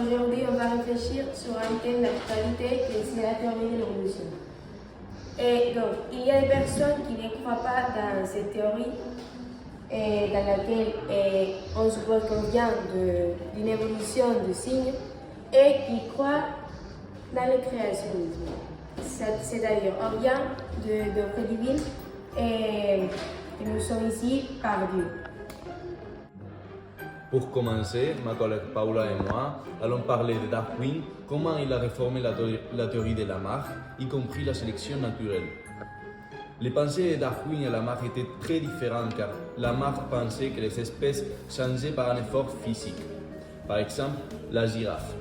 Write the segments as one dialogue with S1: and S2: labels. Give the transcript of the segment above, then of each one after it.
S1: aujourd'hui, on va réfléchir sur un thème d'actualité que c'est la théorie de l'évolution. Et donc, il y a des personnes qui ne croient pas dans cette théorie dans laquelle on suppose qu'on vient d'une évolution de signes et qui croient dans le créationnisme. C'est-à-dire, on vient de divine et que nous sommes ici par Dieu.
S2: Pour commencer, ma collègue Paula et moi allons parler de Darwin, comment il a réformé la théorie de Lamarck, y compris la sélection naturelle. Les pensées de Darwin et Lamarck étaient très différentes car Lamarck pensait que les espèces changeaient par un effort physique. Par exemple, la girafe.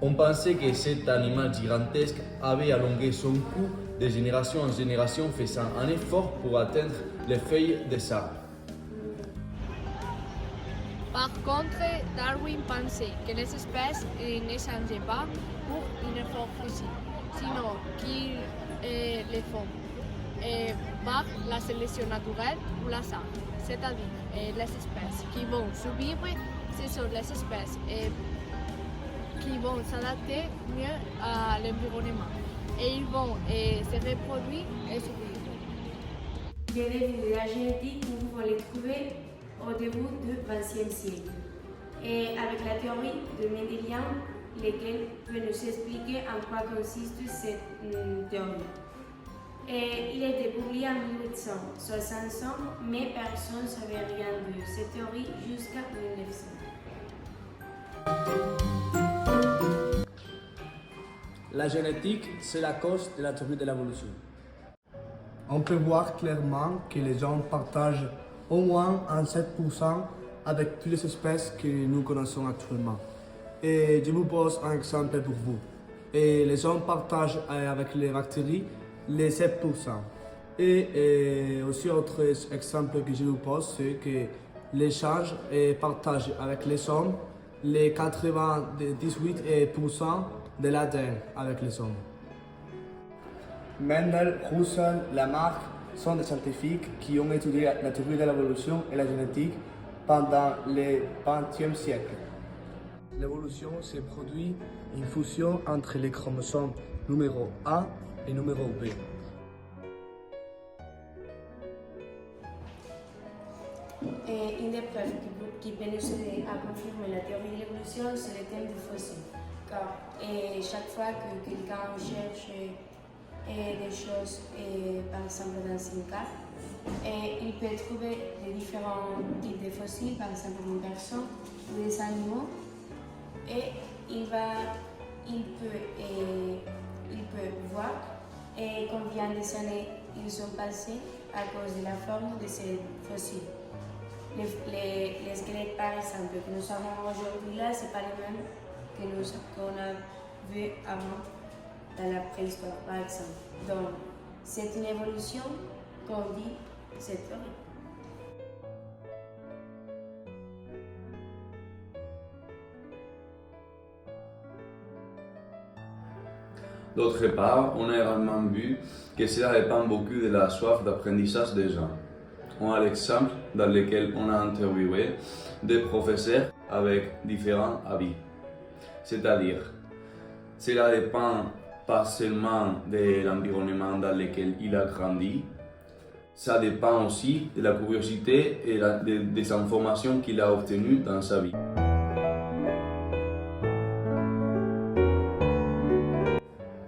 S2: On pensait que cet animal gigantesque avait allongé son cou de génération en génération faisant un effort pour atteindre les feuilles des arbres.
S3: Par contre, Darwin pensait que les espèces ne changeaient pas pour un effort physique, sinon qu'ils les font par la sélection naturelle ou l'hasard. C'est-à-dire les espèces qui vont survivre, ce sont les espèces qui vont s'adapter mieux à l'environnement et ils vont se reproduire et survivre.
S1: Les début de la génétique, nous pouvons les trouver au début du XXe siècle. Et avec la théorie de Mendélien, laquelle peut nous expliquer en quoi consiste cette théorie. Et il a été publié en 1865, mais personne ne savait rien de cette théorie jusqu'à 1900.
S4: La génétique, c'est la cause de la théorie de l'évolution. On peut voir clairement que les gens partagent au moins un 7% avec toutes les espèces que nous connaissons actuellement. Et je vous pose un exemple pour vous. Et les gens partagent avec les bactéries les 7%. Et aussi autre exemple que je vous pose, c'est que les singes partagent avec les hommes les 98% de l'ADN avec les hommes. Mendel, Russell, Lamarck sont des scientifiques qui ont étudié la théorie de l'évolution et la génétique pendant le XXe siècle. L'évolution s'est produite une fusion entre les chromosomes numéro A et numéro B.
S1: Et une des preuves qui peut nous aider à confirmer la théorie de l'évolution, c'est le thème des fossiles. Car chaque fois que quelqu'un cherche des choses, par exemple dans une cave, il peut trouver des différents types de fossiles, par exemple une personne ou des animaux, et il peut voir combien de années ils sont passés à cause de la forme de ces fossiles. Les squelettes, par exemple, que nous avons aujourd'hui là, ce n'est pas les mêmes qu'on a vu avant dans la préhistoire, par exemple. Donc, c'est une évolution qu'on dit cette théorie.
S2: D'autre part, on a également vu que cela dépend beaucoup de la soif d'apprentissage des gens. On a l'exemple dans lequel on a interviewé des professeurs avec différents avis. C'est-à-dire, cela dépend pas seulement de l'environnement dans lequel il a grandi, ça dépend aussi de la curiosité et des informations qu'il a obtenues dans sa vie.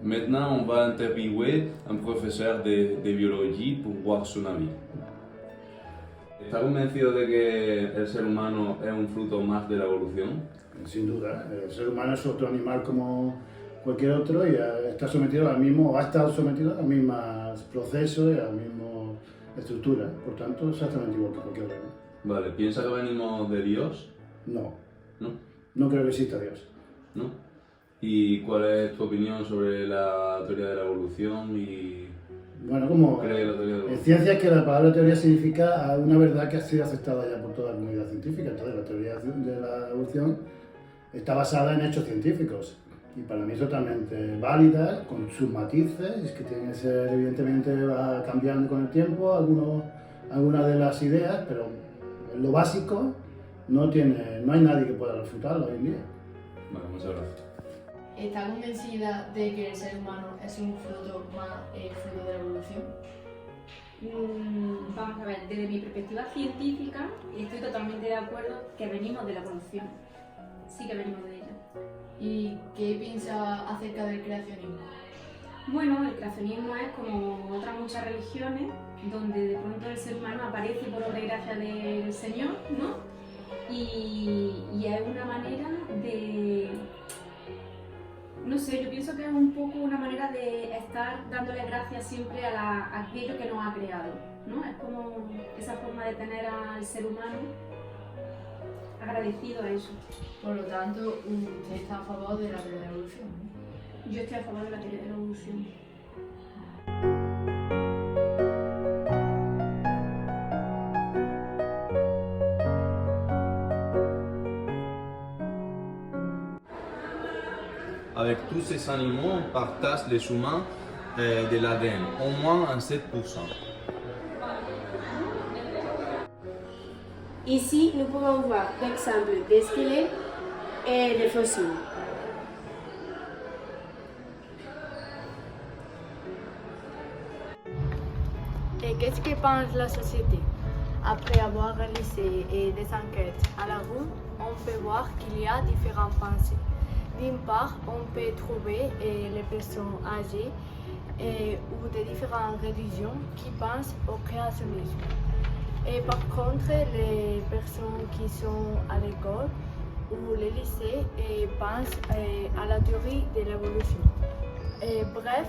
S2: Maintenant, on va interviewer un profesor de biología pour voir son avis. ¿Está convencido de que el ser humano es un fruto más de la evolución?
S5: Sin duda, el ser humano es otro animal como cualquier otro y está sometido al mismo, o ha estado sometido a los mismos procesos y a la misma estructura. Por tanto, exactamente igual que cualquier otro.
S2: Vale, ¿piensa que venimos de Dios?
S5: No.
S2: ¿No?
S5: No creo que exista Dios.
S2: ¿No? ¿Y cuál es tu opinión sobre la teoría de la evolución y
S5: Bueno, como
S2: cree la teoría de la
S5: en
S2: evolución?
S5: ciencia es que la palabra teoría significa una verdad que ha sido aceptada ya por toda la comunidad científica. Entonces la teoría de la evolución está basada en hechos científicos y para mí es totalmente válida, con sus matices, que tiene que ser, evidentemente va cambiando con el tiempo algunas de las ideas, pero en lo básico no hay nadie que pueda refutarlo hoy en día.
S2: Vale, muchas gracias.
S3: ¿Está convencida de que el ser humano es un fruto más fruto de la evolución?
S6: Vamos a ver, desde mi perspectiva científica estoy totalmente de acuerdo que venimos de la evolución. Sí que venimos de ella.
S3: ¿Y qué piensa acerca del creacionismo?
S6: Bueno, el creacionismo es como otras muchas religiones, donde de pronto el ser humano aparece por obra y gracia del Señor, ¿no? Y es una manera de... No sé, yo pienso que es un poco una manera de estar dándole gracias siempre a aquello que nos ha creado, ¿no? Es como esa forma de tener al ser humano agradecido a eso.
S3: Por lo tanto, usted está a favor de la teoría de la evolución, ¿no?
S6: Yo estoy a favor de la teoría de la evolución.
S2: Avec tous ces animaux, on partage les humains de l'ADN, au moins en 7%.
S1: Ici, nous pouvons voir l'exemple des squelettes et des fossiles.
S3: Et qu'est-ce que pense la société? Après avoir réalisé des enquêtes à la rue, on peut voir qu'il y a différentes pensées. D'une part, on peut trouver les personnes âgées ou de différentes religions qui pensent au créationnisme. Et par contre, les personnes qui sont à l'école ou les lycées pensent à la théorie de l'évolution. Bref,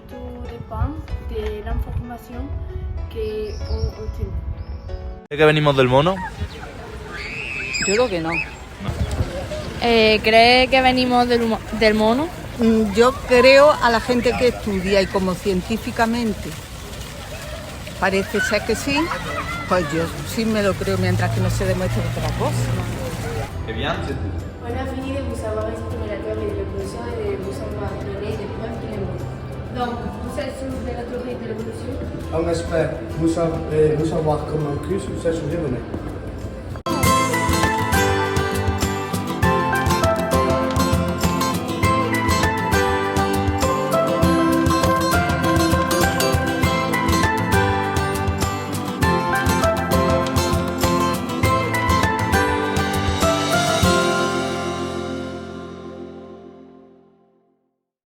S3: tout dépend de l'information qu'on obtient.
S2: ¿Cree que venimos del mono?
S7: Yo creo que no.
S3: ¿Cree que venimos del mono?
S7: Yo creo a la gente que estudia y como científicamente parece ser que sí, pues yo sí me lo creo mientras que no se demuestre otra cosa.
S2: Eh bien, c'est tout.
S1: On a fini de vous avoir exprimé la théorie de l'évolution et de vous avoir donné des preuves qui le montrent. Donc, vous êtes sûr de la théorie de l'évolution?
S4: On espère vous avoir convaincu sur ce sujet.